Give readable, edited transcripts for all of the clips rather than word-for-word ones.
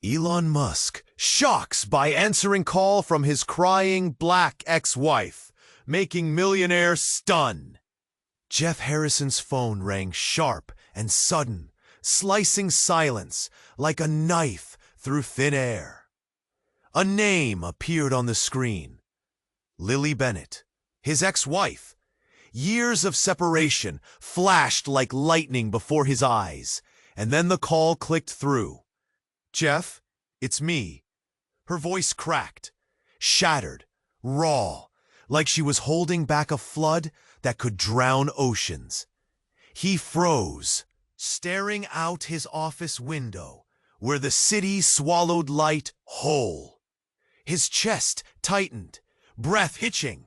Elon Musk shocks by answering call from his crying black ex-wife, making Millionaire stun. Jeff Harrison's phone rang sharp and sudden, slicing silence like a knife through thin air. A name appeared on the screen. Lily Bennett, his ex-wife. Years of separation flashed like lightning before his eyes, and then the call clicked through. "Jeff, it's me." Her voice cracked, shattered, raw, like she was holding back a flood that could drown oceans. He froze, staring out his office window, where the city swallowed light whole. His chest tightened, breath hitching.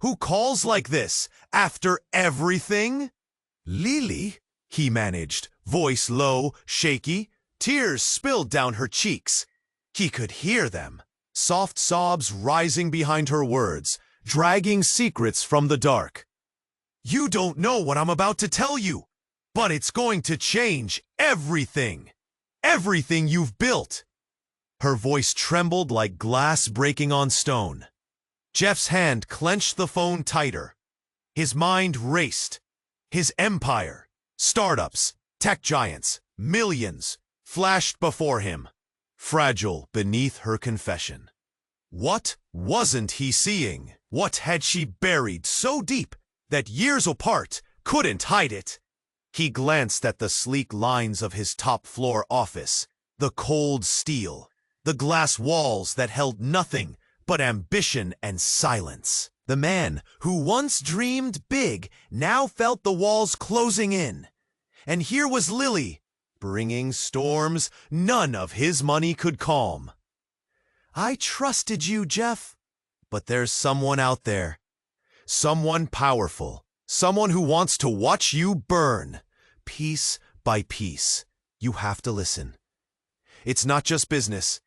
Who calls like this after everything? "Lily," he managed, voice low, shaky. Tears spilled down her cheeks. He could hear them, soft sobs rising behind her words, dragging secrets from the dark. "You don't know what I'm about to tell you, but it's going to change everything. Everything you've built." Her voice trembled like glass breaking on stone. Jeff's hand clenched the phone tighter. His mind raced. His empire, startups, tech giants, millions, flashed before him, fragile beneath her confession. What wasn't he seeing? What had she buried so deep that years apart couldn't hide it? He glanced at the sleek lines of his top-floor office, the cold steel, the glass walls that held nothing but ambition and silence. The man who once dreamed big now felt the walls closing in. And here was Lily, bringing storms none of his money could calm. "I trusted you, Jeff, but there's someone out there. Someone powerful. Someone who wants to watch you burn, piece by piece. You have to listen. It's not just business.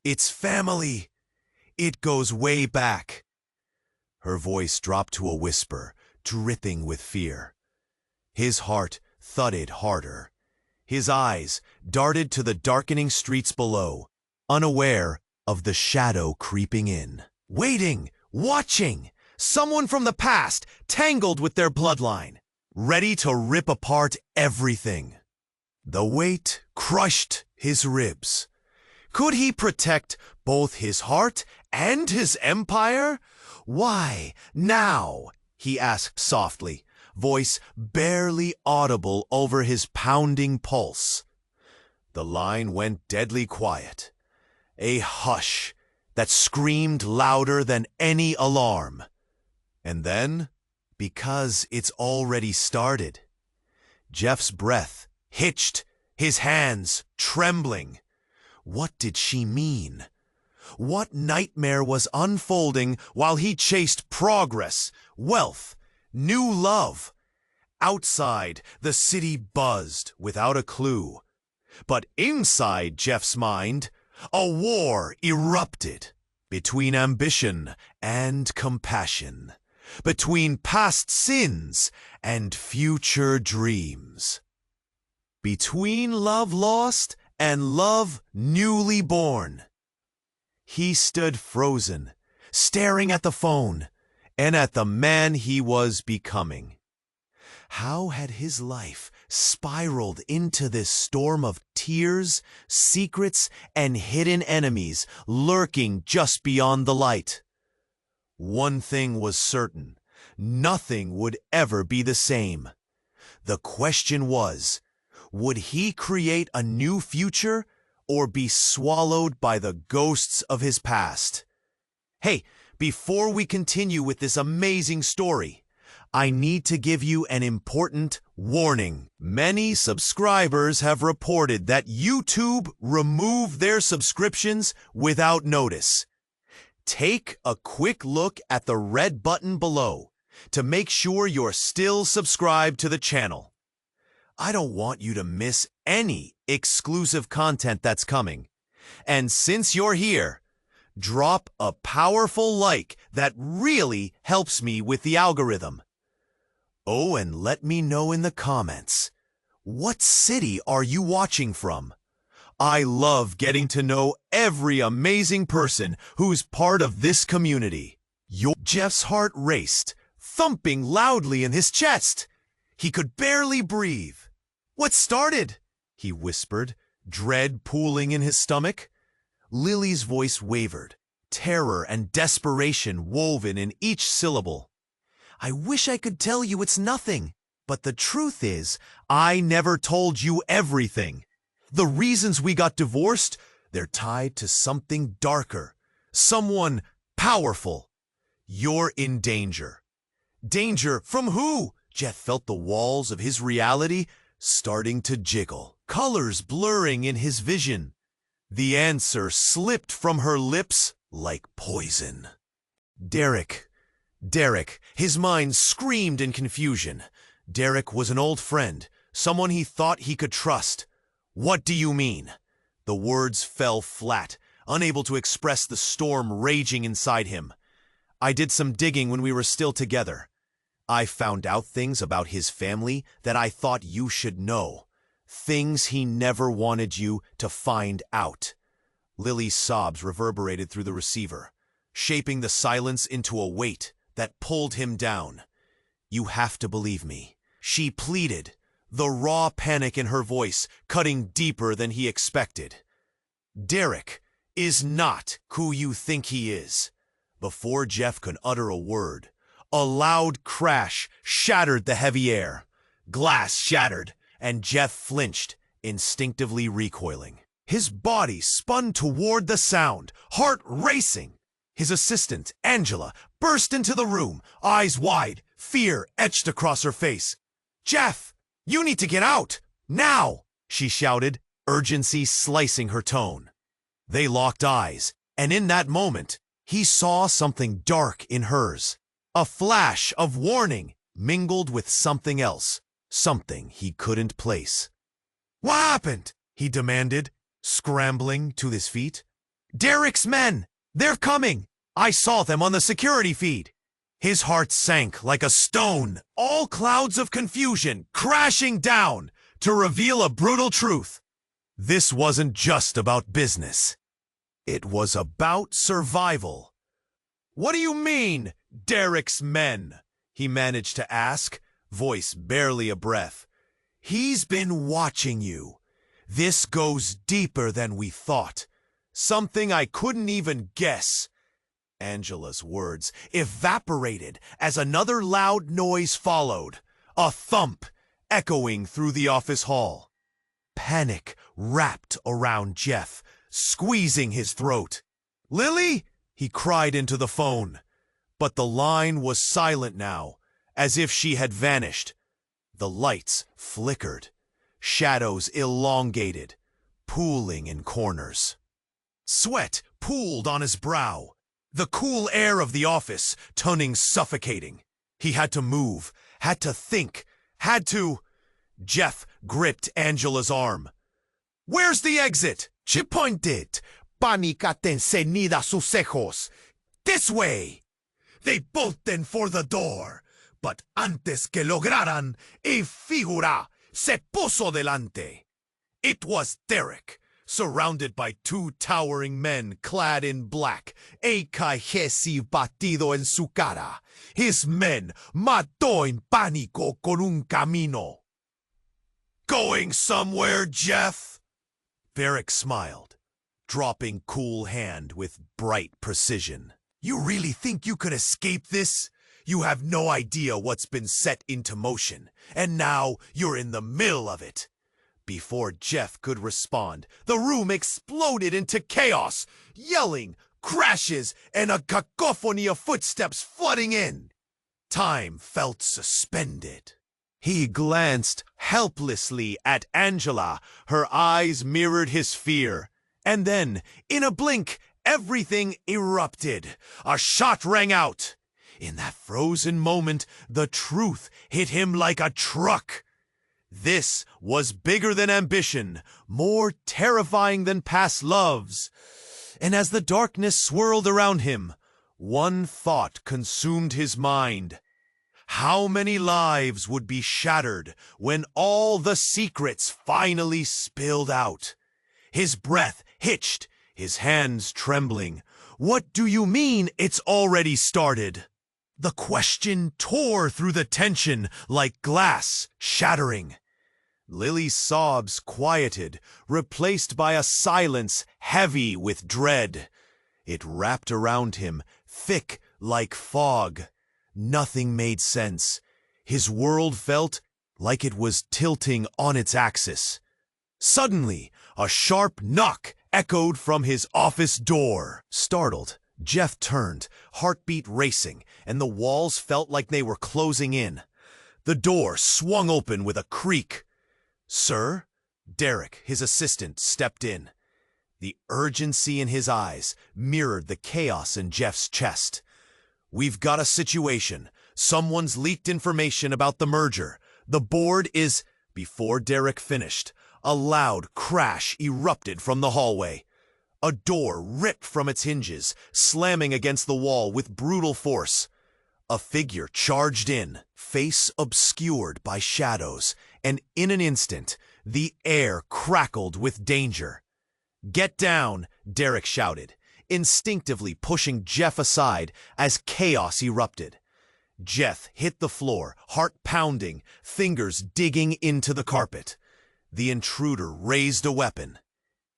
It's family. It goes way back." Her voice dropped to a whisper, dripping with fear. His heart thudded harder. His eyes darted to the darkening streets below, unaware of the shadow creeping in. Waiting, watching, someone from the past tangled with their bloodline, ready to rip apart everything. The weight crushed his ribs. Could he protect both his heart and his empire? "Why now?" he asked softly, voice barely audible over his pounding pulse. The line went deadly quiet, a hush that screamed louder than any alarm. And then, because it's already started, Jeff's breath hitched, his hands trembling. What did she mean? What nightmare was unfolding while he chased progress, wealth, new love? Outside, the city buzzed without a clue. But inside Jeff's mind, a war erupted between ambition and compassion, between past sins and future dreams, between love lost and love newly born. He stood frozen, staring at the phone and at the man he was becoming. How had his life spiraled into this storm of tears, secrets, and hidden enemies lurking just beyond the light? One thing was certain: nothing would ever be the same. The question was, would he create a new future or be swallowed by the ghosts of his past? Hey, before we continue with this amazing story, I need to give you an important warning. Many subscribers have reported that YouTube removed their subscriptions without notice. Take a quick look at the red button below to make sure you're still subscribed to the channel. I don't want you to miss any exclusive content that's coming. And since you're here, drop a powerful like that really helps me with the algorithm. Oh, and let me know in the comments, what city are you watching from? I love getting to know every amazing person who's part of this community. Jeff's heart raced, thumping loudly in his chest. He could barely breathe. "What started?" he whispered, dread pooling in his stomach. Lily's voice wavered, terror and desperation woven in each syllable. "I wish I could tell you it's nothing, but the truth is, I never told you everything. The reasons we got divorced, they're tied to something darker, someone powerful. You're in danger." Danger from who? Jeff felt the walls of his reality starting to jiggle, colors blurring in his vision. The answer slipped from her lips like poison. Derek. His mind screamed in confusion. Derek was an old friend, someone he thought he could trust. "What do you mean?" The words fell flat, unable to express the storm raging inside him. "I did some digging when we were still together. I found out things about his family that I thought you should know. Things he never wanted you to find out." Lily's sobs reverberated through the receiver, shaping the silence into a weight that pulled him down. "You have to believe me," she pleaded, the raw panic in her voice cutting deeper than he expected. "Derek is not who you think he is." Before Jeff could utter a word, a loud crash shattered the heavy air. Glass shattered, and Jeff flinched, instinctively recoiling. His body spun toward the sound, heart racing. His assistant, Angela, burst into the room, eyes wide, fear etched across her face. "Jeff, you need to get out, now!" she shouted, urgency slicing her tone. They locked eyes, and in that moment, he saw something dark in hers. A flash of warning mingled with something else, something he couldn't place. "What happened?" he demanded, scrambling to his feet. "Derek's men! They're coming! I saw them on the security feed!" His heart sank like a stone, all clouds of confusion crashing down to reveal a brutal truth. This wasn't just about business. It was about survival. "What do you mean, Derek's men?" he managed to ask, voice barely a breath. "He's been watching you. This goes deeper than we thought. Something I couldn't even guess." Angela's words evaporated as another loud noise followed, a thump echoing through the office hall. Panic wrapped around Jeff, squeezing his throat. "Lily?" he cried into the phone. But the line was silent now, as if she had vanished. The lights flickered, shadows elongated, pooling in corners. Sweat pooled on his brow, the cool air of the office turning suffocating. He had to move, had to think, had to... Jeff gripped Angela's arm. "Where's the exit?" She pointed. "Pánica encenida sus ojos. This way!" They bolted for the door, but antes que lograran, a figura se puso delante. It was Derek, surrounded by two towering men clad in black, a cajesi batido en su cara. His men mató en pánico con un camino. "Going somewhere, Jeff?" Derek smiled, dropping cool hand with bright precision. "You really think you could escape this? You have no idea what's been set into motion, and now you're in the middle of it." Before Jeff could respond, the room exploded into chaos, yelling, crashes, and a cacophony of footsteps flooding in. Time felt suspended. He glanced helplessly at Angela. Her eyes mirrored his fear. And then, in a blink, everything erupted. A shot rang out. In that frozen moment, the truth hit him like a truck. This was bigger than ambition, more terrifying than past loves. And as the darkness swirled around him, one thought consumed his mind. How many lives would be shattered when all the secrets finally spilled out? His breath hitched, his hands trembling. "What do you mean it's already started?" The question tore through the tension like glass shattering. Lily's sobs quieted, replaced by a silence heavy with dread. It wrapped around him, thick like fog. Nothing made sense. His world felt like it was tilting on its axis. Suddenly, a sharp knock echoed from his office door. Startled, Jeff turned, heartbeat racing, and the walls felt like they were closing in. The door swung open with a creak. "Sir?" Derek, his assistant, stepped in. The urgency in his eyes mirrored the chaos in Jeff's chest. "We've got a situation. Someone's leaked information about the merger. The board is—" Before Derek finished, a loud crash erupted from the hallway. A door ripped from its hinges, slamming against the wall with brutal force. A figure charged in, face obscured by shadows, and in an instant, the air crackled with danger. "Get down!" Derek shouted, instinctively pushing Jeff aside as chaos erupted. Jeff hit the floor, heart pounding, fingers digging into the carpet. The intruder raised a weapon,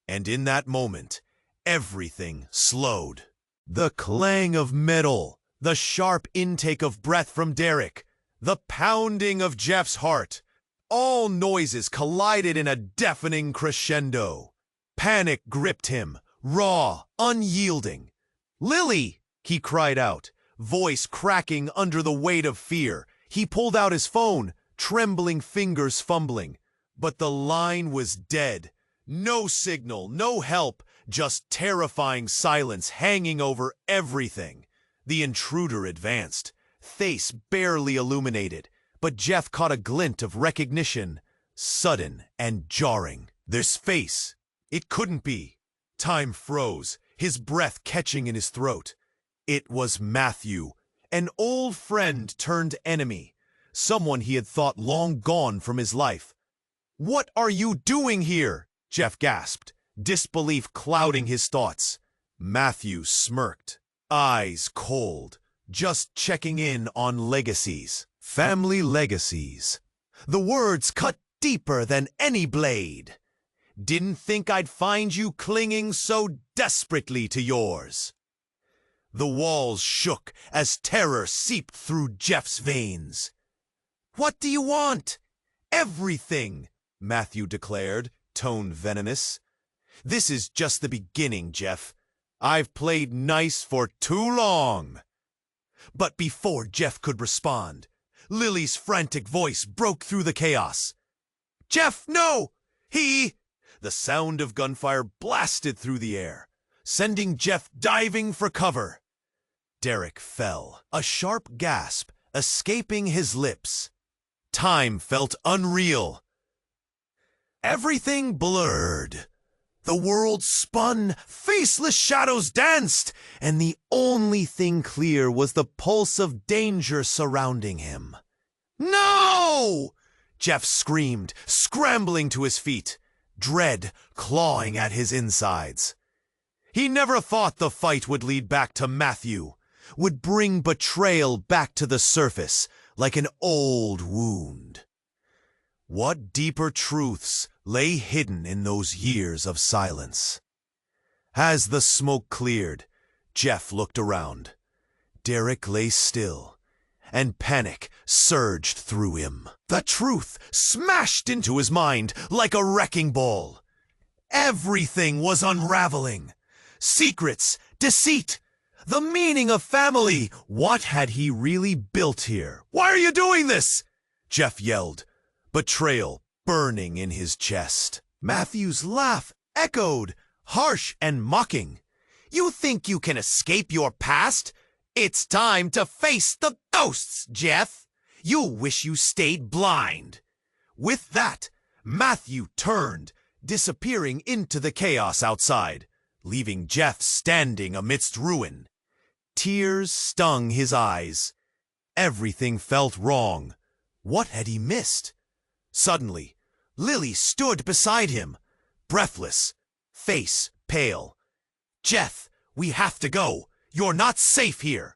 and in that moment, everything slowed. The clang of metal, the sharp intake of breath from Derek, the pounding of Jeff's heart. All noises collided in a deafening crescendo. Panic gripped him, raw, unyielding. "Lily!" he cried out, voice cracking under the weight of fear. He pulled out his phone, trembling fingers fumbling. But the line was dead. No signal, no help, just terrifying silence hanging over everything. The intruder advanced, face barely illuminated, but Jeff caught a glint of recognition, sudden and jarring. This face, it couldn't be. Time froze, his breath catching in his throat. It was Matthew, an old friend turned enemy, someone he had thought long gone from his life. "What are you doing here?" Jeff gasped, disbelief clouding his thoughts. Matthew smirked, eyes cold, just checking in on legacies. Family legacies. The words cut deeper than any blade. "Didn't think I'd find you clinging so desperately to yours." The walls shook as terror seeped through Jeff's veins. "What do you want?" "Everything," Matthew declared, tone venomous. "This is just the beginning, Jeff. I've played nice for too long." But before Jeff could respond, Lily's frantic voice broke through the chaos. "Jeff, no! He—" The sound of gunfire blasted through the air, sending Jeff diving for cover. Derek fell, a sharp gasp escaping his lips. Time felt unreal. Everything blurred. The world spun, faceless shadows danced, and the only thing clear was the pulse of danger surrounding him. "No!" Jeff screamed, scrambling to his feet, dread clawing at his insides. He never thought the fight would lead back to Matthew, would bring betrayal back to the surface like an old wound. What deeper truths lay hidden in those years of silence? As the smoke cleared, Jeff looked around. Derek lay still, and panic surged through him. The truth smashed into his mind like a wrecking ball. Everything was unraveling. Secrets, deceit, the meaning of family. What had he really built here? "Why are you doing this?" Jeff yelled, betrayal burning in his chest. Matthew's laugh echoed, harsh and mocking. "You think you can escape your past? It's time to face the ghosts, Jeff. You'll wish you stayed blind." With that, Matthew turned, disappearing into the chaos outside, leaving Jeff standing amidst ruin. Tears stung his eyes. Everything felt wrong. What had he missed? Suddenly, Lily stood beside him, breathless, face pale. "Jeff, we have to go. You're not safe here."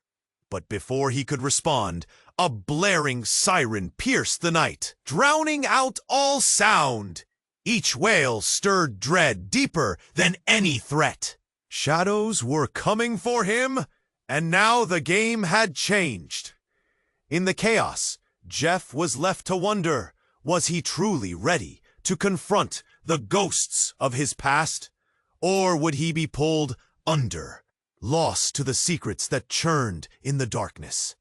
But before he could respond, a blaring siren pierced the night, drowning out all sound. Each wail stirred dread deeper than any threat. Shadows were coming for him, and now the game had changed. In the chaos, Jeff was left to wonder, was he truly ready to confront the ghosts of his past? Or would he be pulled under, lost to the secrets that churned in the darkness?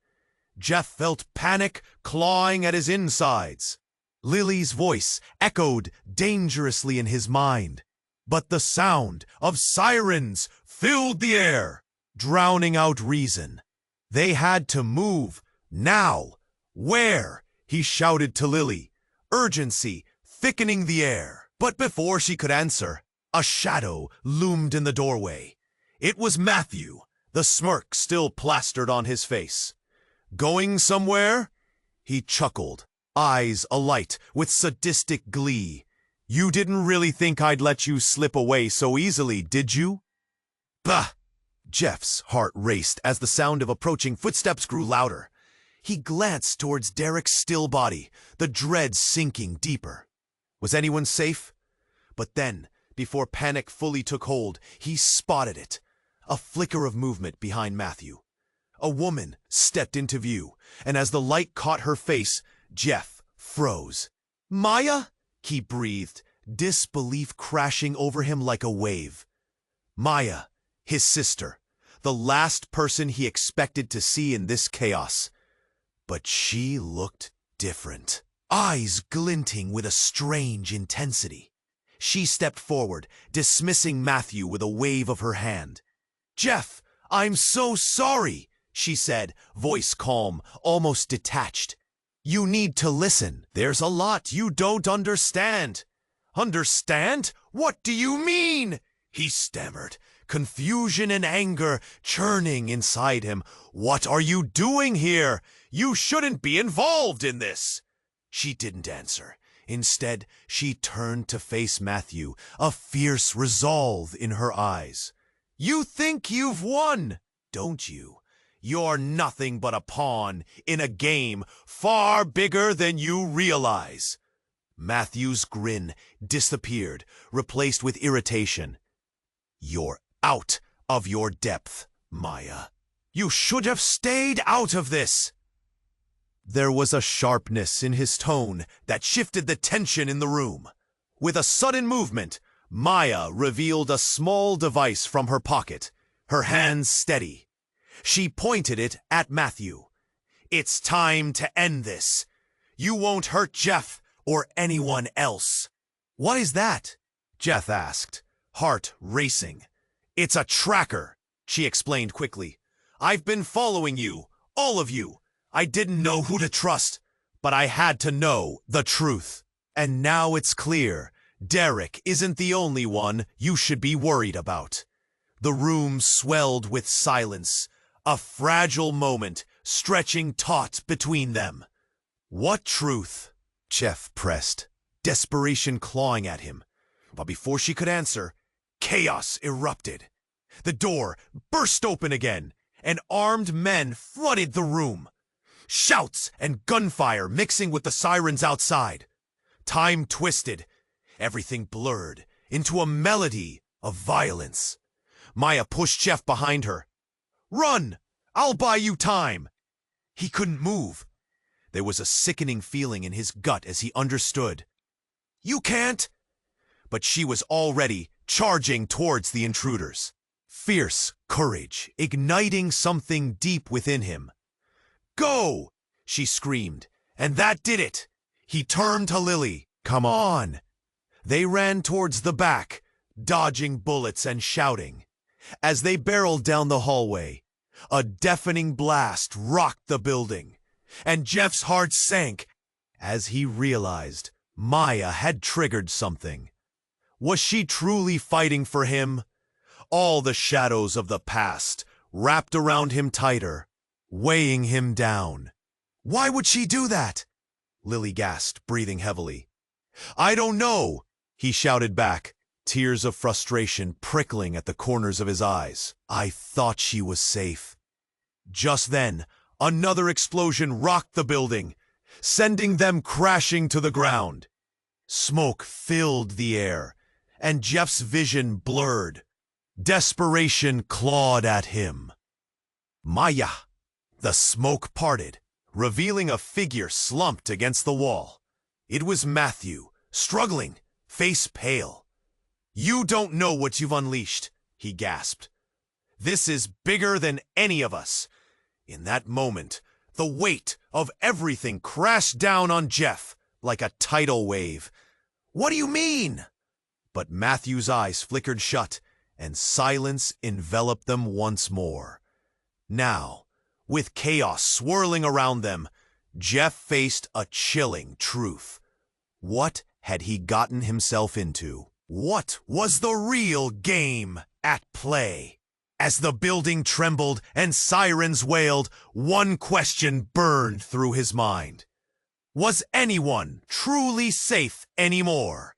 Jeff felt panic clawing at his insides. Lily's voice echoed dangerously in his mind, but the sound of sirens filled the air, drowning out reason. They had to move, now. Where? He shouted to Lily, urgency thickening the air. But before she could answer, a shadow loomed in the doorway. It was Matthew, the smirk still plastered on his face. "Going somewhere?" He chuckled, eyes alight with sadistic glee. "You didn't really think I'd let you slip away so easily, did you?" "Bah!" Jeff's heart raced as the sound of approaching footsteps grew louder. He glanced towards Derek's still body, the dread sinking deeper. Was anyone safe? But then, before panic fully took hold, he spotted it. A flicker of movement behind Matthew. A woman stepped into view, and as the light caught her face, Jeff froze. "Maya?" he breathed, disbelief crashing over him like a wave. Maya, his sister, the last person he expected to see in this chaos. But she looked different, eyes glinting with a strange intensity. She stepped forward, dismissing Matthew with a wave of her hand. "Jeff, I'm so sorry," she said, voice calm, almost detached. "You need to listen. There's a lot you don't understand." "Understand? What do you mean?" he stammered, confusion and anger churning inside him. "What are you doing here? You shouldn't be involved in this." She didn't answer. Instead, she turned to face Matthew, a fierce resolve in her eyes. "You think you've won, don't you? You're nothing but a pawn in a game far bigger than you realize." Matthew's grin disappeared, replaced with irritation. "You're out of your depth, Maya. You should have stayed out of this." There was a sharpness in his tone that shifted the tension in the room. With a sudden movement, Maya revealed a small device from her pocket, her hands steady. She pointed it at Matthew. "It's time to end this. You won't hurt Jeff or anyone else." "What is that?" Jeff asked, heart racing. "It's a tracker," she explained quickly. "I've been following you, all of you. I didn't know who to trust, but I had to know the truth. And now it's clear, Derek isn't the only one you should be worried about." The room swelled with silence, a fragile moment stretching taut between them. "What truth?" Jeff pressed, desperation clawing at him. But before she could answer, chaos erupted. The door burst open again, and armed men flooded the room. Shouts and gunfire mixing with the sirens outside. Time twisted, everything blurred into a melody of violence. Maya pushed Jeff behind her. "Run! I'll buy you time!" He couldn't move. There was a sickening feeling in his gut as he understood. "You can't!" But she was already charging towards the intruders. Fierce courage, igniting something deep within him. "Go!" she screamed, and that did it. He turned to Lily. "Come on!" They ran towards the back, dodging bullets and shouting. As they barreled down the hallway, a deafening blast rocked the building, and Jeff's heart sank as he realized Maya had triggered something. Was she truly fighting for him? All the shadows of the past wrapped around him tighter, weighing him down. "Why would she do that?" Lily gasped, breathing heavily. "I don't know," he shouted back. tears of frustration prickling at the corners of his eyes. I thought she was safe. Just then, another explosion rocked the building, sending them crashing to the ground. Smoke filled the air, and Jeff's vision blurred. Desperation clawed at him. Maya! The smoke parted, revealing a figure slumped against the wall. It was Matthew, struggling, face pale. "You don't know what you've unleashed," he gasped. "This is bigger than any of us." In that moment, the weight of everything crashed down on Jeff like a tidal wave. "What do you mean?" But Matthew's eyes flickered shut, and silence enveloped them once more. Now, with chaos swirling around them, Jeff faced a chilling truth. What had he gotten himself into? What was the real game at play? As the building trembled and sirens wailed, one question burned through his mind. Was anyone truly safe anymore?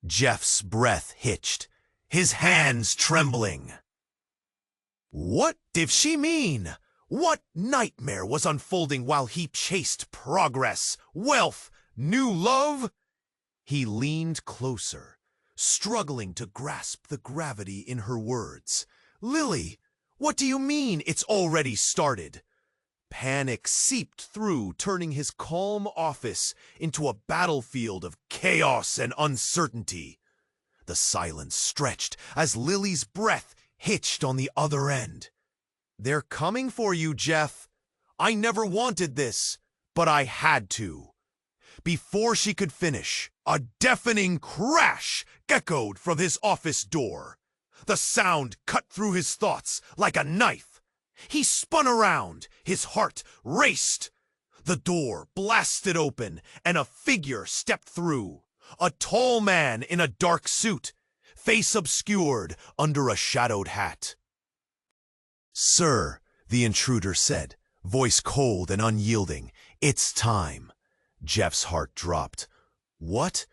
Jeff's breath hitched, his hands trembling. What did she mean? What nightmare was unfolding while he chased progress, wealth, new love? He leaned closer, struggling to grasp the gravity in her words. "Lily, what do you mean it's already started?" Panic seeped through, turning his calm office into a battlefield of chaos and uncertainty. The silence stretched as Lily's breath hitched on the other end. "They're coming for you, Jeff. I never wanted this, but I had to." Before she could finish, a deafening crash echoed from his office door. The sound cut through his thoughts like a knife. He spun around, his heart raced. The door blasted open, and a figure stepped through. A tall man in a dark suit, face obscured under a shadowed hat. "Sir," the intruder said, voice cold and unyielding, "it's time." Jeff's heart dropped. What?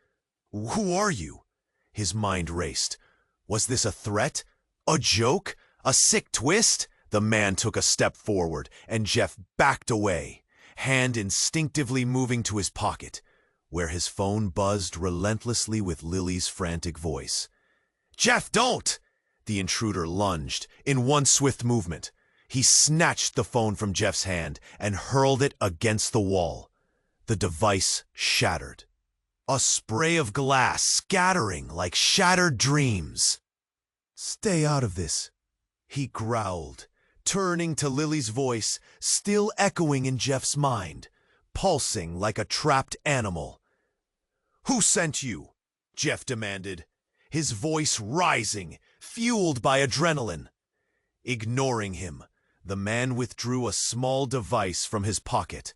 Who are you? His mind raced. Was this a threat? A joke? A sick twist? The man took a step forward, and Jeff backed away, hand instinctively moving to his pocket, where his phone buzzed relentlessly with Lily's frantic voice. "Jeff, don't!" The intruder lunged in one swift movement. He snatched the phone from Jeff's hand and hurled it against the wall. The device shattered, a spray of glass scattering like shattered dreams. "Stay out of this," he growled, turning to Lily's voice, still echoing in Jeff's mind, pulsing like a trapped animal. "Who sent you?" Jeff demanded, his voice rising, fueled by adrenaline. Ignoring him, the man withdrew a small device from his pocket,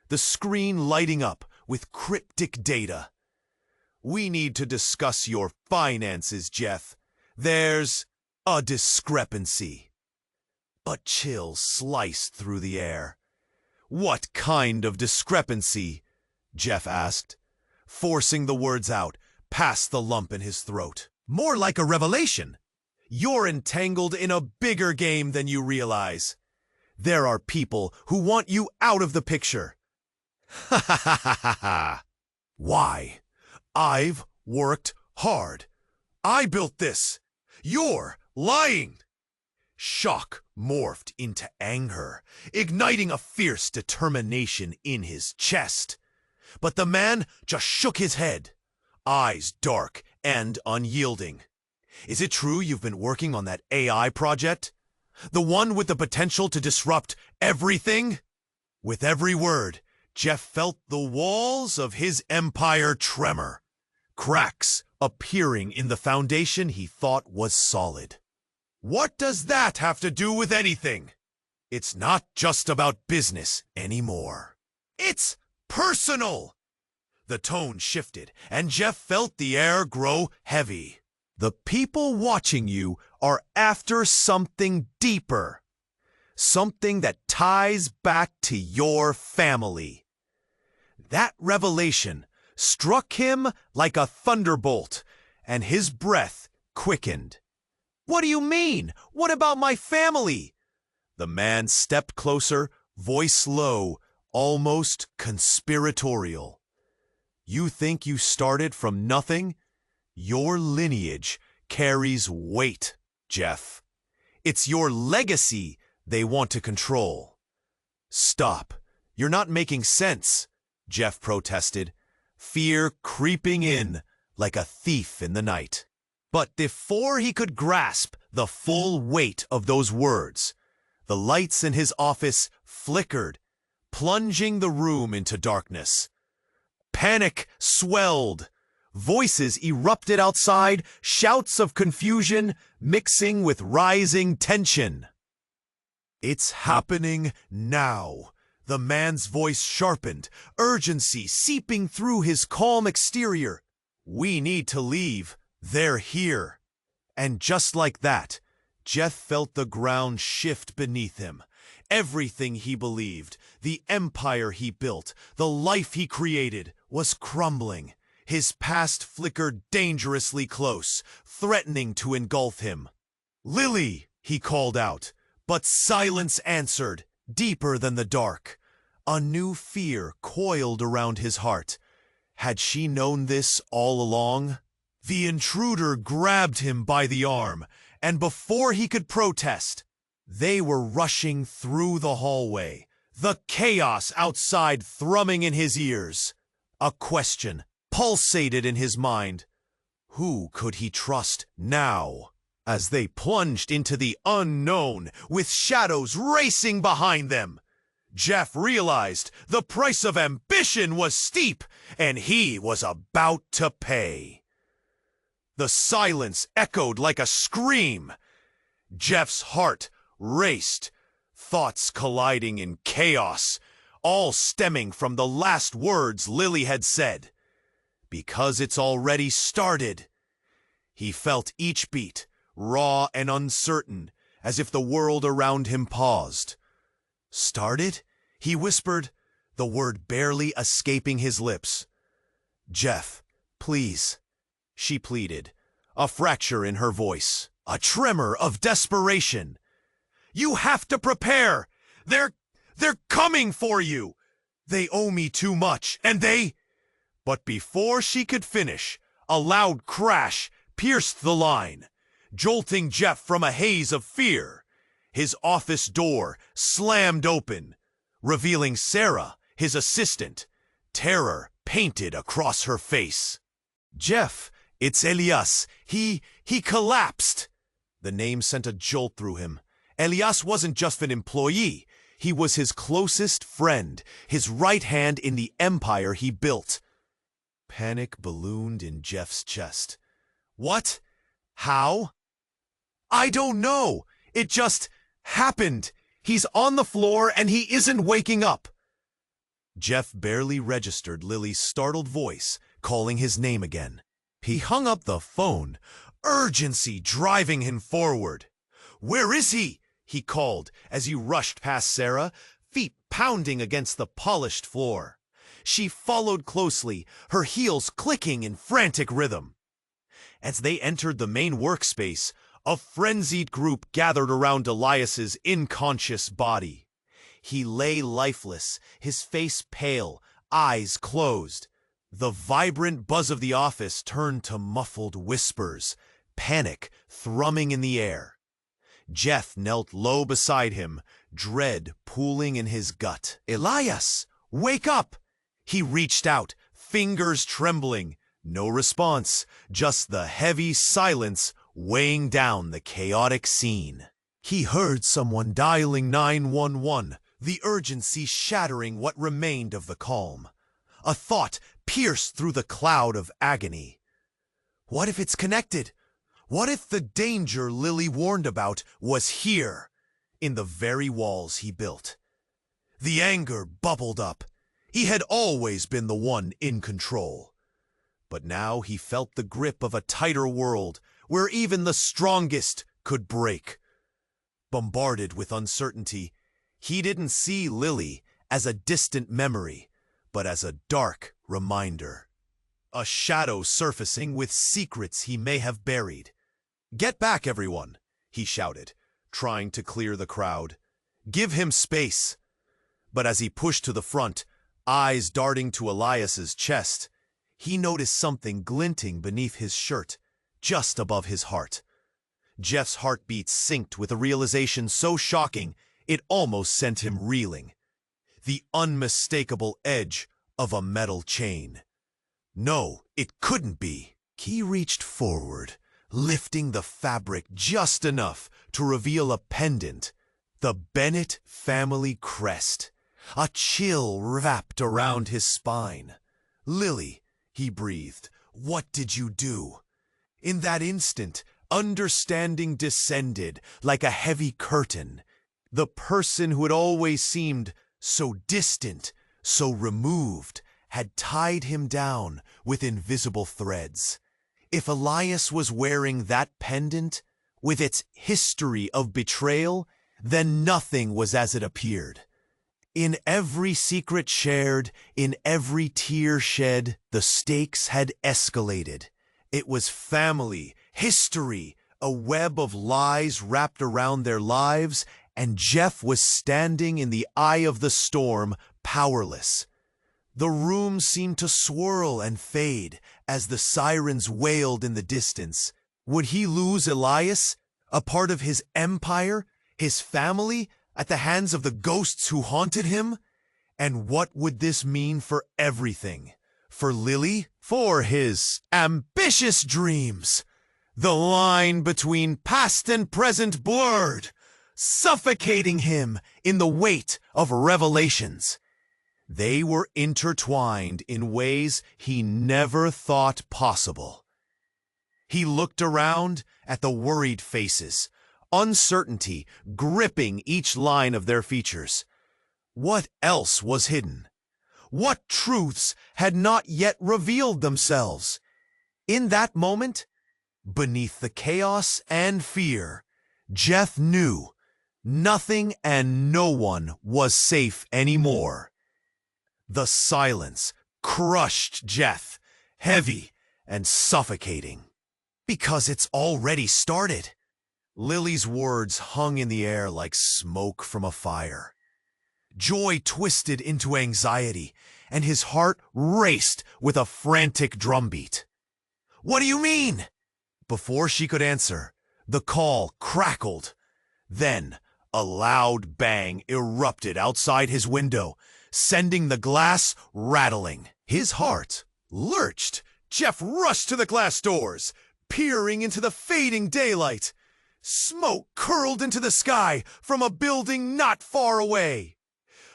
the screen lighting up with cryptic data. "We need to discuss your finances, Jeff. There's a discrepancy." A chill sliced through the air. "What kind of discrepancy?" Jeff asked, forcing the words out past the lump in his throat. "More like a revelation. You're entangled in a bigger game than you realize. There are people who want you out of the picture." "Ha ha ha ha ha ha! Why? I've worked hard. I built this. You're lying." Shock morphed into anger, igniting a fierce determination in his chest. But the man just shook his head, eyes dark and unyielding. "Is it true you've been working on that AI project? The one with the potential to disrupt everything?" With every word, Jeff felt the walls of his empire tremor, cracks appearing in the foundation he thought was solid. "What does that have to do with anything? It's not just about business anymore. It's personal." The tone shifted, and Jeff felt the air grow heavy. "The people watching you are after something deeper. Something that ties back to your family." That revelation struck him like a thunderbolt, and his breath quickened. "What do you mean? What about my family?" The man stepped closer, voice low, almost conspiratorial. "You think you started from nothing? Your lineage carries weight, Jeff. It's your legacy they want to control." "Stop. You're not making sense," Jeff protested, fear creeping in like a thief in the night. But before he could grasp the full weight of those words, the lights in his office flickered, plunging the room into darkness. Panic swelled. Voices erupted outside, shouts of confusion mixing with rising tension. "It's happening now." The man's voice sharpened, urgency seeping through his calm exterior. "We need to leave. They're here." And just like that, Jeff felt the ground shift beneath him. Everything he believed, the empire he built, the life he created, was crumbling. His past flickered dangerously close, threatening to engulf him. "Lily!" he called out, but silence answered, deeper than the dark. A new fear coiled around his heart. Had she known this all along? The intruder grabbed him by the arm, and before he could protest, they were rushing through the hallway, the chaos outside thrumming in his ears. A question pulsated in his mind. Who could he trust now? As they plunged into the unknown, with shadows racing behind them, Jeff realized the price of ambition was steep, and he was about to pay. The silence echoed like a scream. Jeff's heart raced, thoughts colliding in chaos, all stemming from the last words Lily had said. "Because it's already started." He felt each beat, raw and uncertain, as if the world around him paused. "Started?" he whispered, the word barely escaping his lips. "Jeff, please," she pleaded, a fracture in her voice, a tremor of desperation. "You have to prepare! They're coming for you! They owe me too much, and they—" But before she could finish, a loud crash pierced the line, jolting Jeff from a haze of fear. His office door slammed open, revealing Sarah, his assistant, terror painted across her face. "Jeff, it's Elias. He collapsed." The name sent a jolt through him. Elias wasn't just an employee. He was his closest friend, his right hand in the empire he built. Panic ballooned in Jeff's chest. "What? How?" "I don't know. It just happened. He's on the floor and he isn't waking up." Jeff barely registered Lily's startled voice calling his name again. He hung up the phone, urgency driving him forward. "Where is he?" he called as he rushed past Sarah, feet pounding against the polished floor. She followed closely, her heels clicking in frantic rhythm. As they entered the main workspace, a frenzied group gathered around Elias's unconscious body. He lay lifeless, his face pale, eyes closed. The vibrant buzz of the office turned to muffled whispers, panic thrumming in the air. Jeff knelt low beside him, dread pooling in his gut. "Elias, wake up!" He reached out, fingers trembling. No response, just the heavy silence weighing down the chaotic scene. He heard someone dialing 911, the urgency shattering what remained of the calm. A thought pierced through the cloud of agony. What if it's connected? What if the danger Lily warned about was here, in the very walls he built? The anger bubbled up. He had always been the one in control. But now he felt the grip of a tighter world where even the strongest could break. Bombarded with uncertainty, he didn't see Lily as a distant memory, but as a dark reminder. A shadow surfacing with secrets he may have buried. "Get back, everyone," he shouted, trying to clear the crowd. "Give him space." But as he pushed to the front, eyes darting to Elias's chest, he noticed something glinting beneath his shirt, just above his heart. Jeff's heartbeat synced with a realization so shocking it almost sent him reeling. The unmistakable edge of a metal chain. No, it couldn't be. He reached forward, lifting the fabric just enough to reveal a pendant, the Bennett family crest. A chill wrapped around his spine. "Lily," he breathed, "what did you do?" In that instant, understanding descended like a heavy curtain. The person who had always seemed so distant, so removed, had tied him down with invisible threads. If Elias was wearing that pendant, with its history of betrayal, then nothing was as it appeared. In every secret shared, in every tear shed, the stakes had escalated. It was family, history, a web of lies wrapped around their lives, and Jeff was standing in the eye of the storm, powerless. The room seemed to swirl and fade as the sirens wailed in the distance. Would he lose Elias, a part of his empire, his family, at the hands of the ghosts who haunted him? And what would this mean for everything? For Lily? For his ambitious dreams? The line between past and present blurred, suffocating him in the weight of revelations. They were intertwined in ways he never thought possible. He looked around at the worried faces, uncertainty gripping each line of their features. What else was hidden? What truths had not yet revealed themselves? In that moment, beneath the chaos and fear, Jeff knew nothing and no one was safe anymore. The silence crushed Jeff, heavy and suffocating. "Because it's already started." Lily's words hung in the air like smoke from a fire. Joy twisted into anxiety, and his heart raced with a frantic drumbeat. "What do you mean?" Before she could answer, the call crackled. Then a loud bang erupted outside his window, sending the glass rattling. His heart lurched. Jeff rushed to the glass doors, peering into the fading daylight. Smoke curled into the sky from a building not far away.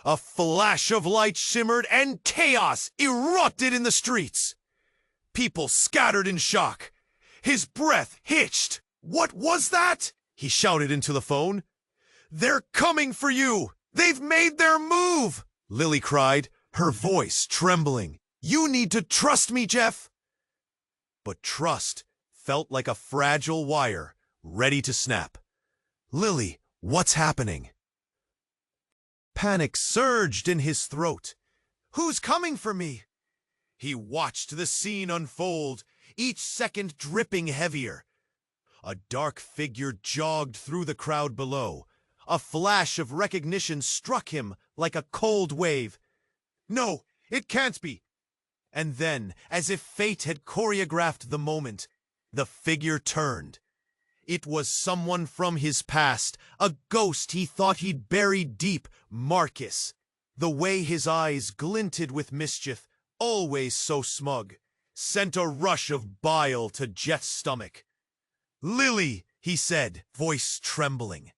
A flash of light shimmered and chaos erupted in the streets. People scattered in shock. His breath hitched. "What was that?" he shouted into the phone. "They're coming for you! They've made their move!" Lily cried, her voice trembling. "You need to trust me, Jeff." But trust felt like a fragile wire, ready to snap. "Lily, what's happening?" Panic surged in his throat. "Who's coming for me?" He watched the scene unfold, each second dripping heavier. A dark figure jogged through the crowd below. A flash of recognition struck him like a cold wave. "No, it can't be." And then, as if fate had choreographed the moment, the figure turned. It was someone from his past, a ghost he thought he'd buried deep, Marcus. The way his eyes glinted with mischief, always so smug, sent a rush of bile to Jeff's stomach. "Lily," he said, voice trembling.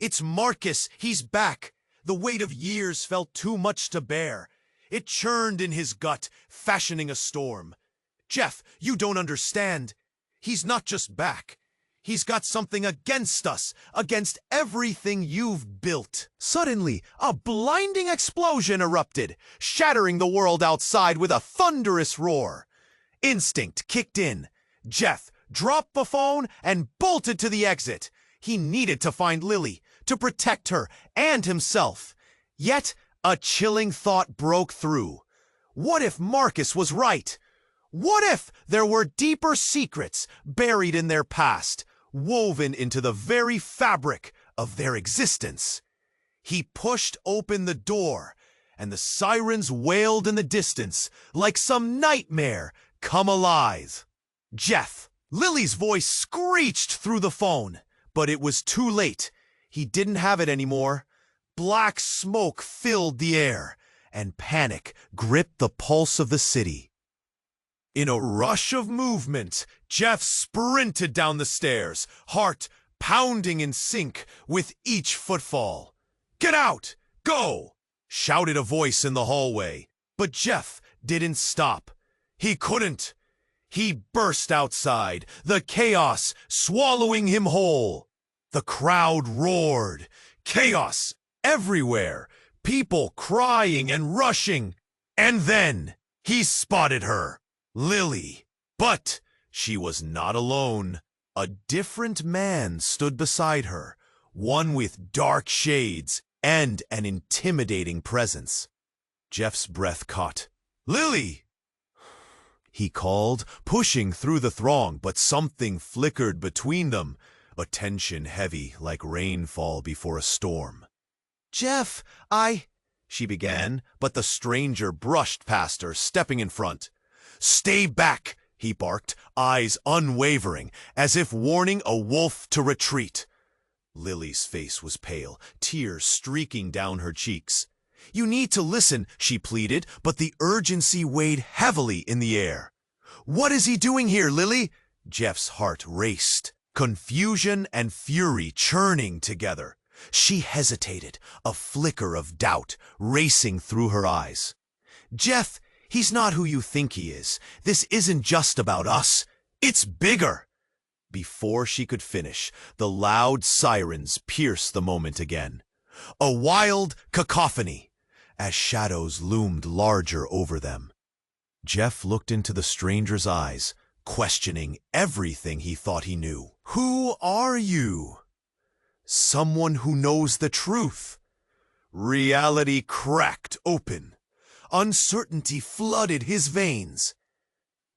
"It's Marcus, he's back." The weight of years felt too much to bear. It churned in his gut, fashioning a storm. "Jeff, you don't understand. He's not just back. He's got something against us, against everything you've built." Suddenly, a blinding explosion erupted, shattering the world outside with a thunderous roar. Instinct kicked in. Jeff dropped the phone and bolted to the exit. He needed to find Lily, to protect her and himself. Yet, a chilling thought broke through. What if Marcus was right? What if there were deeper secrets buried in their past? woven into the very fabric of their existence. He pushed open the door, and the sirens wailed in the distance like some nightmare come alive. Jeff, Lily's voice screeched through the phone, but it was too late. He didn't have it anymore. Black smoke filled the air, and panic gripped the pulse of the city. In a rush of movement, Jeff sprinted down the stairs, heart pounding in sync with each footfall. "Get out! Go!" shouted a voice in the hallway. But Jeff didn't stop. He couldn't. He burst outside, the chaos swallowing him whole. The crowd roared. Chaos everywhere, people crying and rushing. And then he spotted her, Lily. But she was not alone. A different man stood beside her, one with dark shades and an intimidating presence. Jeff's breath caught. "Lily!" he called, pushing through the throng, but something flickered between them, a tension heavy like rainfall before a storm. "Jeff, she began, but the stranger brushed past her, stepping in front. "Stay back!" he barked, eyes unwavering, as if warning a wolf to retreat. Lily's face was pale, tears streaking down her cheeks. "You need to listen," she pleaded, but the urgency weighed heavily in the air. "What is he doing here, Lily?" Jeff's heart raced, confusion and fury churning together. She hesitated, a flicker of doubt racing through her eyes. "Jeff, he's not who you think he is. This isn't just about us. It's bigger." Before she could finish, the loud sirens pierced the moment again. A wild cacophony, as shadows loomed larger over them. Jeff looked into the stranger's eyes, questioning everything he thought he knew. "Who are you?" "Someone who knows the truth." Reality cracked open. Uncertainty flooded his veins.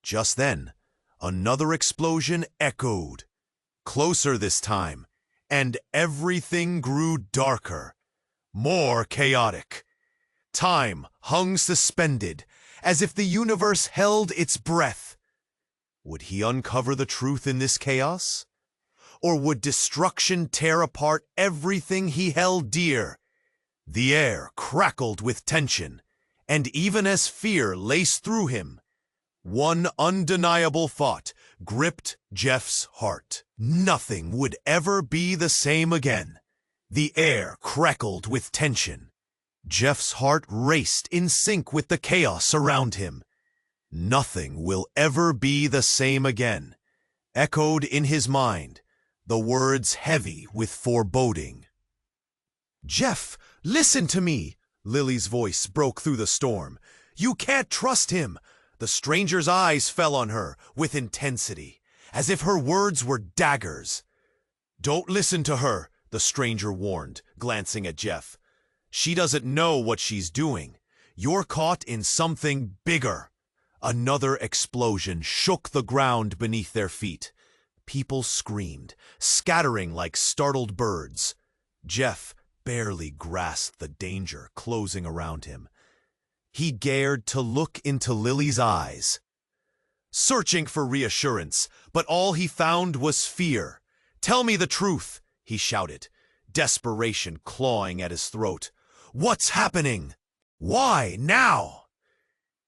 Just then, another explosion echoed, closer this time, and everything grew darker, more chaotic. Time hung suspended, as if the universe held its breath. Would he uncover the truth in this chaos? Or would destruction tear apart everything he held dear? The air crackled with tension, and even as fear laced through him, one undeniable thought gripped Jeff's heart. Nothing would ever be the same again. The air crackled with tension. Jeff's heart raced in sync with the chaos around him. "Nothing will ever be the same again," echoed in his mind, the words heavy with foreboding. "Jeff, listen to me!" Lily's voice broke through the storm. "You can't trust him." The stranger's eyes fell on her with intensity, as if her words were daggers. "Don't listen to her," the stranger warned, glancing at Jeff. "She doesn't know what she's doing. You're caught in something bigger." Another explosion shook the ground beneath their feet. People screamed, scattering like startled birds. Jeff barely grasped the danger closing around him. He dared to look into Lily's eyes, searching for reassurance, but all he found was fear. "Tell me the truth," he shouted, desperation clawing at his throat. "What's happening? Why now?"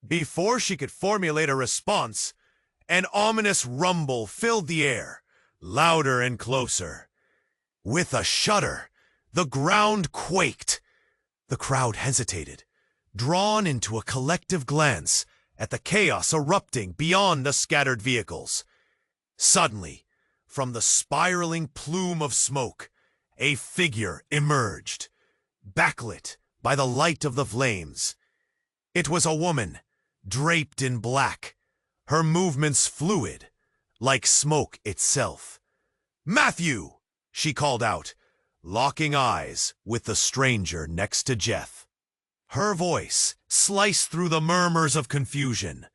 Before she could formulate a response, an ominous rumble filled the air, louder and closer. With a shudder, the ground quaked. The crowd hesitated, drawn into a collective glance at the chaos erupting beyond the scattered vehicles. Suddenly, from the spiraling plume of smoke, a figure emerged, backlit by the light of the flames. It was a woman, draped in black, her movements fluid, like smoke itself. "Matthew!" she called out, locking eyes with the stranger next to Jeff. Her voice sliced through the murmurs of confusion.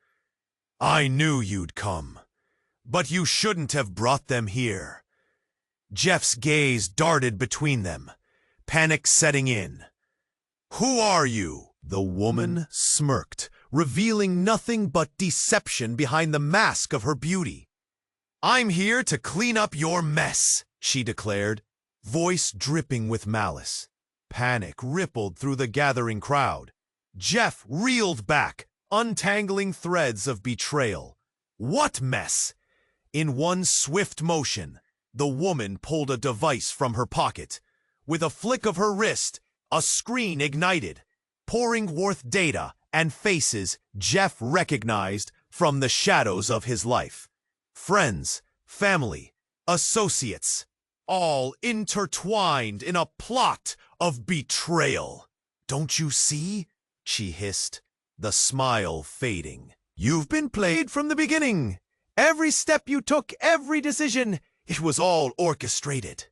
"I knew you'd come, but you shouldn't have brought them here. Jeff's gaze darted between them, panic setting in. "Who are you?" The woman smirked, revealing nothing but deception behind the mask of her beauty. "I'm here to clean up your mess," she declared, voice dripping with malice. Panic rippled through the gathering crowd. Jeff reeled back, untangling threads of betrayal. What mess? In one swift motion, the woman pulled a device from her pocket. With a flick of her wrist, a screen ignited, pouring forth data and faces Jeff recognized from the shadows of his life. Friends, family, associates, all intertwined in a plot of betrayal. "Don't you see?" she hissed, the smile fading. "You've been played from the beginning. Every step you took, every decision, it was all orchestrated."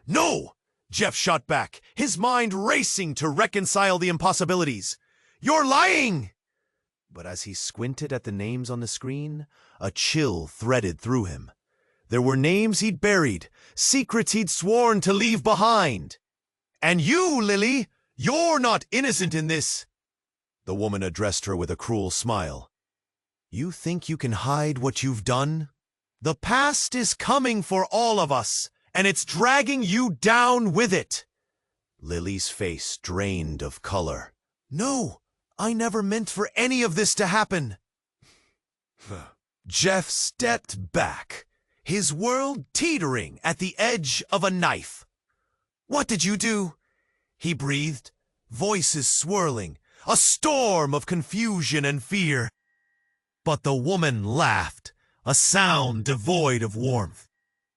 "No!" Jeff shot back, his mind racing to reconcile the impossibilities. "You're lying!" But as he squinted at the names on the screen, a chill threaded through him. There were names he'd buried, secrets he'd sworn to leave behind. "And you, Lily, you're not innocent in this." The woman addressed her with a cruel smile. "You think you can hide what you've done? The past is coming for all of us, and it's dragging you down with it." Lily's face drained of color. "No, I never meant for any of this to happen." Jeff stepped back, his world teetering at the edge of a knife. "What did you do?" he breathed, voices swirling, a storm of confusion and fear. But the woman laughed, a sound devoid of warmth.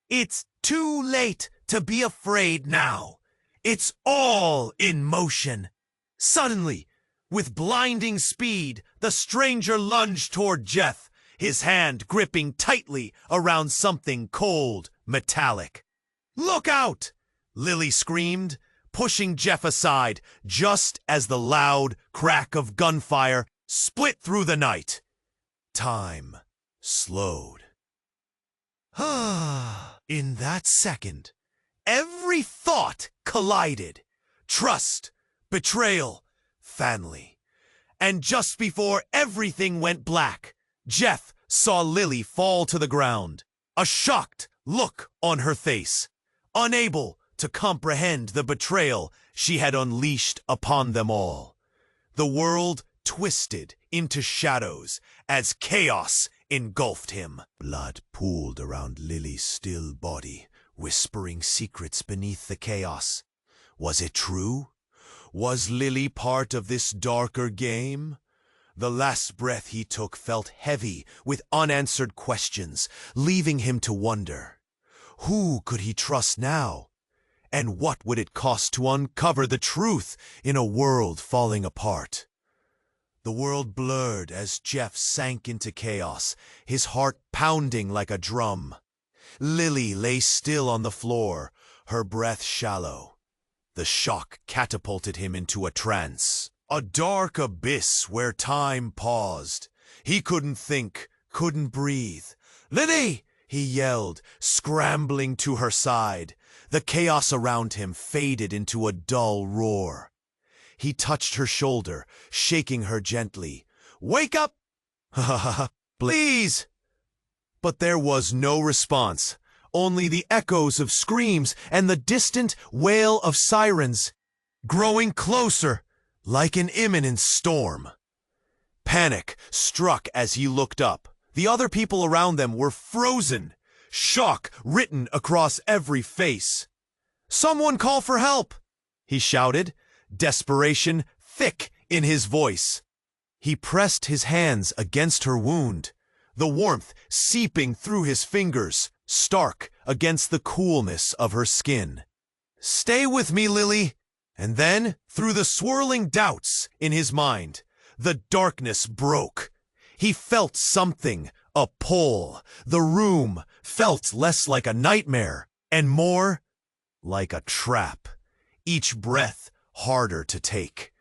"It's too late to be afraid now. It's all in motion." Suddenly, with blinding speed, the stranger lunged toward Jeff, his hand gripping tightly around something cold, metallic. "Look out!" Lily screamed, pushing Jeff aside just as the loud crack of gunfire split through the night. Time slowed. In that second, every thought collided. Trust, betrayal, family. And just before everything went black, Jeff saw Lily fall to the ground, a shocked look on her face, unable to comprehend the betrayal she had unleashed upon them all. The world twisted into shadows as chaos engulfed him. Blood pooled around Lily's still body, whispering secrets beneath the chaos. Was it true? Was Lily part of this darker game? The last breath he took felt heavy with unanswered questions, leaving him to wonder. Who could he trust now? And what would it cost to uncover the truth in a world falling apart? The world blurred as Jeff sank into chaos, his heart pounding like a drum. Lily lay still on the floor, her breath shallow. The shock catapulted him into a trance, a dark abyss where time paused. He couldn't think, couldn't breathe. "Lily!" he yelled, scrambling to her side. The chaos around him faded into a dull roar. He touched her shoulder, shaking her gently. "Wake up! Please!" But there was no response, only the echoes of screams and the distant wail of sirens, growing closer like an imminent storm. Panic struck as he looked up. The other people around them were frozen, shock written across every face. "Someone call for help!" he shouted, desperation thick in his voice. He pressed his hands against her wound, the warmth seeping through his fingers, stark against the coolness of her skin. "Stay with me, Lily." And then, through the swirling doubts in his mind, the darkness broke. He felt something, a pull. The room felt less like a nightmare and more like a trap, each breath harder to take.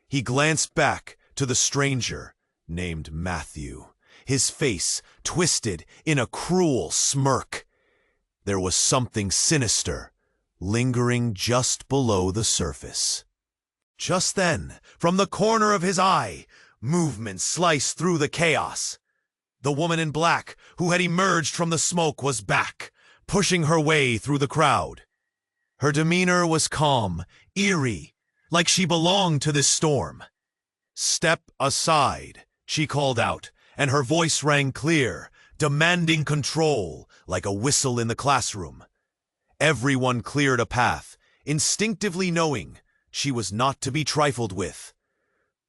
He glanced back to the stranger named Matthew, his face twisted in a cruel smirk. there was something sinister, lingering just below the surface. Just then, from the corner of his eye, movement sliced through the chaos. The woman in black, who had emerged from the smoke, was back, pushing her way through the crowd. Her demeanor was calm, eerie, like she belonged to this storm. "Step aside," she called out, and her voice rang clear, demanding control, like a whistle in the classroom. Everyone cleared a path, instinctively knowing she was not to be trifled with.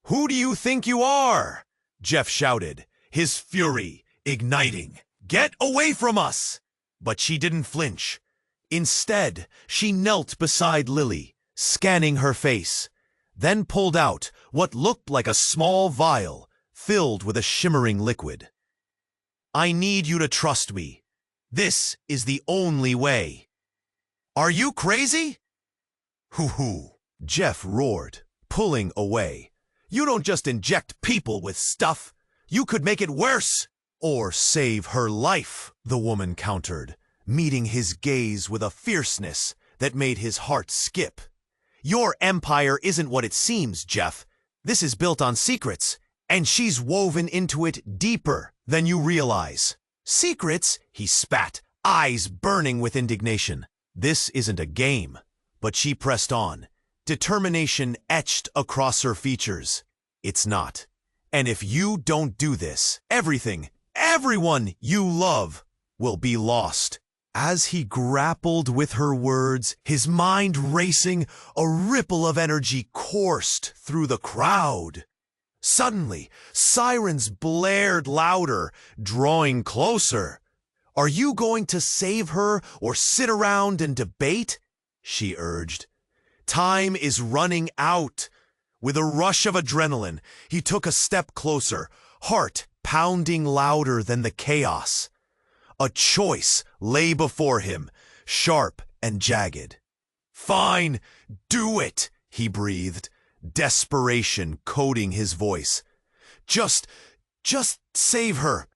"Who do you think you are?" Jeff shouted, his fury igniting. "Get away from us!" But she didn't flinch. Instead, she knelt beside Lily, scanning her face, then pulled out what looked like a small vial filled with a shimmering liquid. "I need you to trust me. This is the only way." "Are you crazy?" "Hoo-hoo," Jeff roared, pulling away. "You don't just inject people with stuff. You could make it worse." "Or save her life," the woman countered, meeting his gaze with a fierceness that made his heart skip. "Your empire isn't what it seems, Jeff. This is built on secrets, and she's woven into it deeper than you realize." "Secrets?" he spat, eyes burning with indignation. "This isn't a game." But she pressed on, determination etched across her features. "It's not. And if you don't do this, everyone you love will be lost." As he grappled with her words, his mind racing, a ripple of energy coursed through the crowd. Suddenly, sirens blared louder, drawing closer. "Are you going to save her or sit around and debate?" she urged. "Time is running out." With a rush of adrenaline, he took a step closer, heart pounding louder than the chaos. A choice lay before him, sharp and jagged. "Fine, do it," he breathed, desperation coating his voice. Just save her."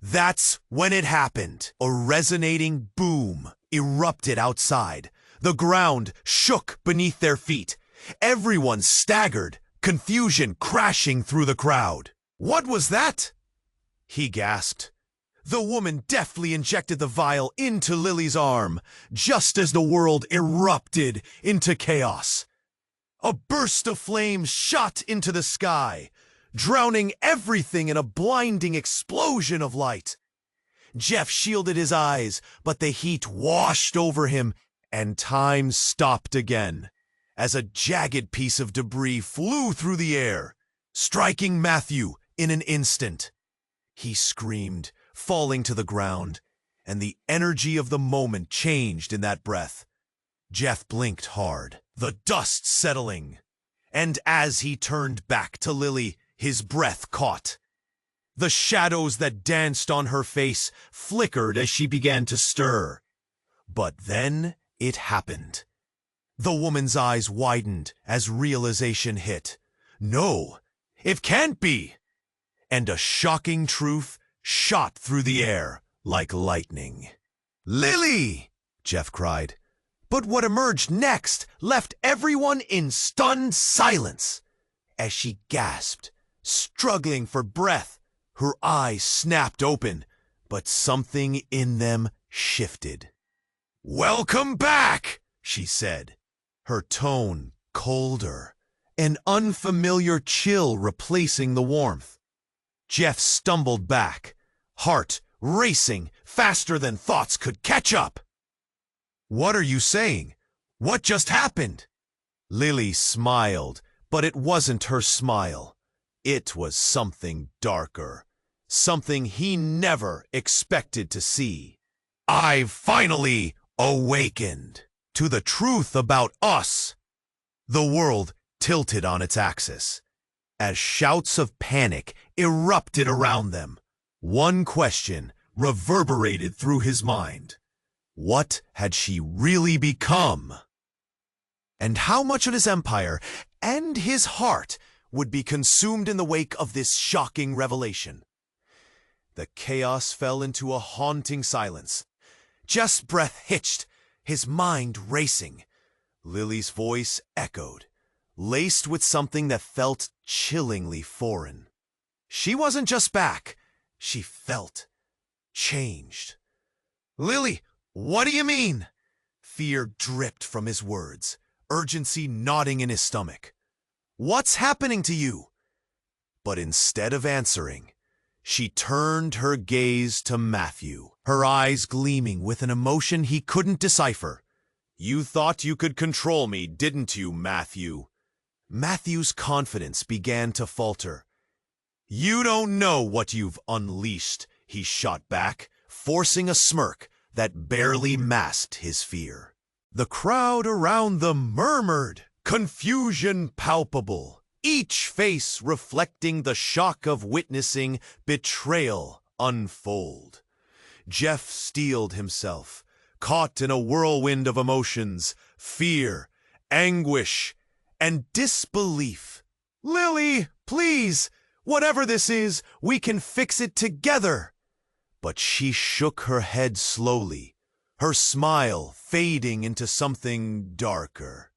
That's when it happened. A resonating boom erupted outside. The ground shook beneath their feet. Everyone staggered, confusion crashing through the crowd. "What was that?" he gasped. The woman deftly injected the vial into Lily's arm, just as the world erupted into chaos. A burst of flame shot into the sky, drowning everything in a blinding explosion of light. Jeff shielded his eyes, but the heat washed over him, and time stopped again, as a jagged piece of debris flew through the air, striking Matthew in an instant. He screamed, falling to the ground, and the energy of the moment changed in that breath. Jeff blinked hard, the dust settling, and as he turned back to Lily, his breath caught. The shadows that danced on her face flickered as she began to stir. But then it happened. The woman's eyes widened as realization hit. "No, it can't be!" And a shocking truth shot through the air like lightning. "Lily!" Jeff cried. But what emerged next left everyone in stunned silence. As she gasped, struggling for breath, her eyes snapped open, but something in them shifted. "Welcome back," she said, her tone colder, an unfamiliar chill replacing the warmth. Jeff stumbled back, heart racing faster than thoughts could catch up. "What are you saying? What just happened?" Lily smiled, but it wasn't her smile. It was something darker, something he never expected to see. "I've finally awakened to the truth about us." The world tilted on its axis, as shouts of panic erupted around them. One question reverberated through his mind. What had she really become? And how much of his empire and his heart would be consumed in the wake of this shocking revelation? The chaos fell into a haunting silence, Jeff's breath hitched, his mind racing. Lily's voice echoed, laced with something that felt chillingly foreign. She wasn't just back, she felt changed. "Lily, what do you mean?" Fear dripped from his words, urgency knotting in his stomach. "What's happening to you?" But instead of answering, she turned her gaze to Matthew, her eyes gleaming with an emotion he couldn't decipher. "You thought you could control me, didn't you, Matthew?" Matthew's confidence began to falter. "You don't know what you've unleashed," he shot back, forcing a smirk that barely masked his fear. The crowd around them murmured, confusion palpable, each face reflecting the shock of witnessing betrayal unfold. Jeff steeled himself, caught in a whirlwind of emotions, fear, anguish, and disbelief. "Lily, please, whatever this is, we can fix it together." But she shook her head slowly, her smile fading into something darker.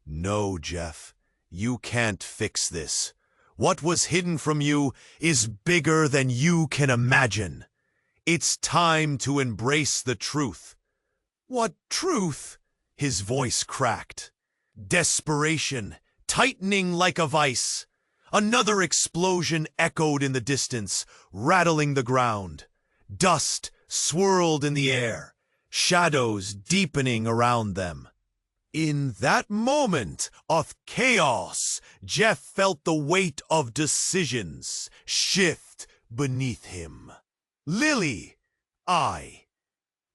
"No, Jeff, you can't fix this. What was hidden from you is bigger than you can imagine. It's time to embrace the truth." "What truth?" His voice cracked. Desperation, tightening like a vice. Another explosion echoed in the distance, rattling the ground. Dust swirled in the air, shadows deepening around them. In that moment of chaos, Jeff felt the weight of decisions shift beneath him. "Lily,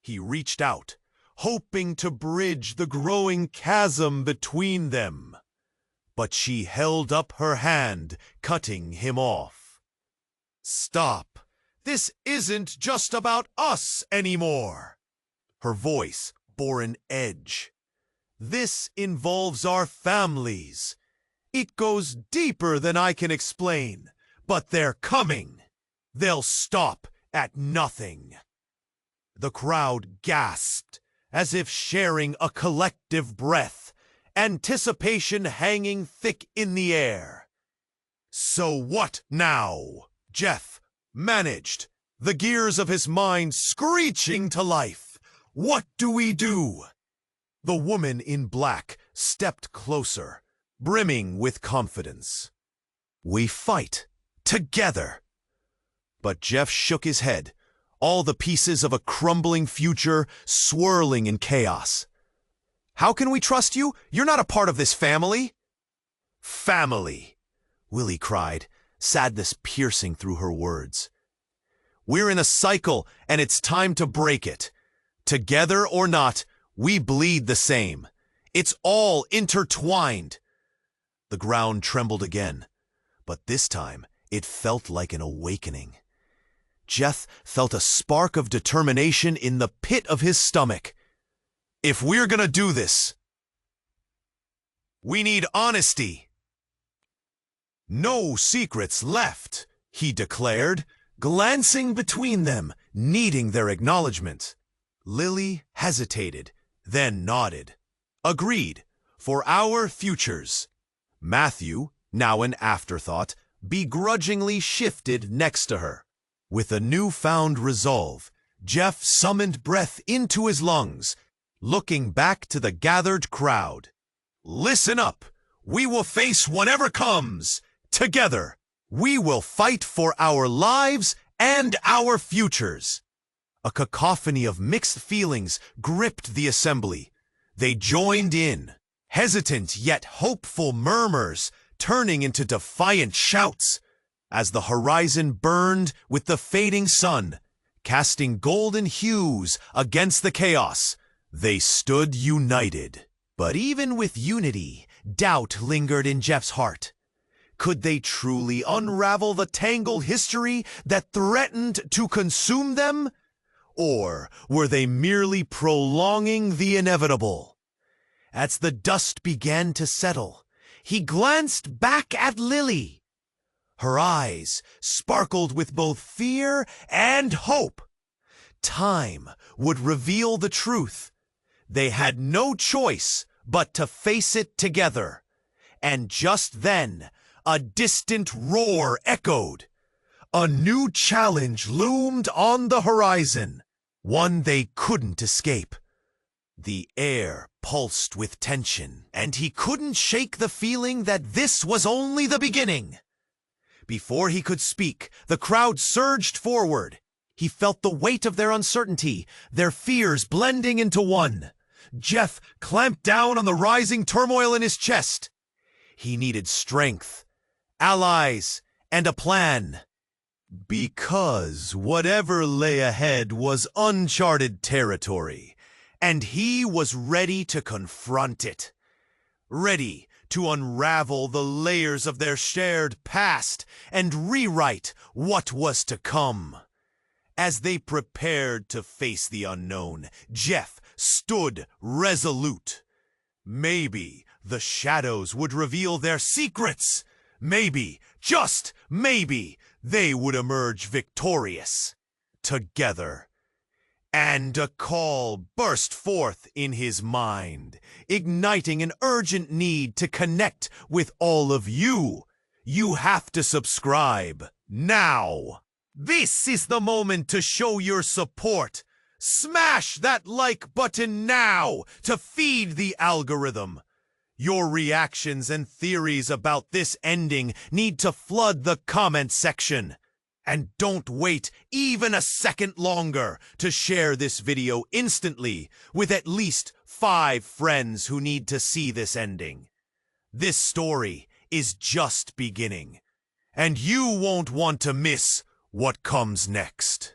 He reached out, hoping to bridge the growing chasm between them. But she held up her hand, cutting him off. "Stop. This isn't just about us anymore." Her voice bore an edge. "This involves our families. It goes deeper than I can explain, but they're coming. They'll stop at nothing." The crowd gasped, as if sharing a collective breath, anticipation hanging thick in the air. "So what now?" Jeff managed, the gears of his mind screeching to life. "What do we do?" The woman in black stepped closer, brimming with confidence. "We fight together." But Jeff shook his head, all the pieces of a crumbling future swirling in chaos. "How can we trust you? You're not a part of this family." "Family," Willie cried, sadness piercing through her words. "We're in a cycle, and it's time to break it. Together or not, we bleed the same. It's all intertwined." The ground trembled again, but this time it felt like an awakening. Jeff felt a spark of determination in the pit of his stomach. "If we're gonna do this, we need honesty. No secrets left," he declared, glancing between them, needing their acknowledgement. Lily hesitated, then nodded. "Agreed, for our futures." Matthew, now an afterthought, begrudgingly shifted next to her. With a newfound resolve, Jeff summoned breath into his lungs, looking back to the gathered crowd. "Listen up. We will face whatever comes. Together, we will fight for our lives and our futures." A cacophony of mixed feelings gripped the assembly. They joined in, hesitant yet hopeful murmurs turning into defiant shouts. As the horizon burned with the fading sun, casting golden hues against the chaos, they stood united. But even with unity, doubt lingered in Jeff's heart. Could they truly unravel the tangled history that threatened to consume them? Or were they merely prolonging the inevitable? As the dust began to settle, he glanced back at Lily. Her eyes sparkled with both fear and hope. Time would reveal the truth. They had no choice but to face it together. And just then, a distant roar echoed. A new challenge loomed on the horizon, one they couldn't escape. The air pulsed with tension, and he couldn't shake the feeling that this was only the beginning. Before he could speak, the crowd surged forward. He felt the weight of their uncertainty, their fears blending into one. Jeff clamped down on the rising turmoil in his chest. He needed strength, allies, and a plan. Because whatever lay ahead was uncharted territory, and he was ready to confront it. Ready to unravel the layers of their shared past and rewrite what was to come. As they prepared to face the unknown, Jeff stood resolute. Maybe the shadows would reveal their secrets. Maybe, just maybe, they would emerge victorious. Together. And a call burst forth in his mind, igniting an urgent need to connect with all of you. You have to subscribe now. This is the moment to show your support. Smash that like button now to feed the algorithm. Your reactions and theories about this ending need to flood the comment section. And don't wait even a second longer to share this video instantly with at least 5 friends who need to see this ending. This story is just beginning, and you won't want to miss what comes next.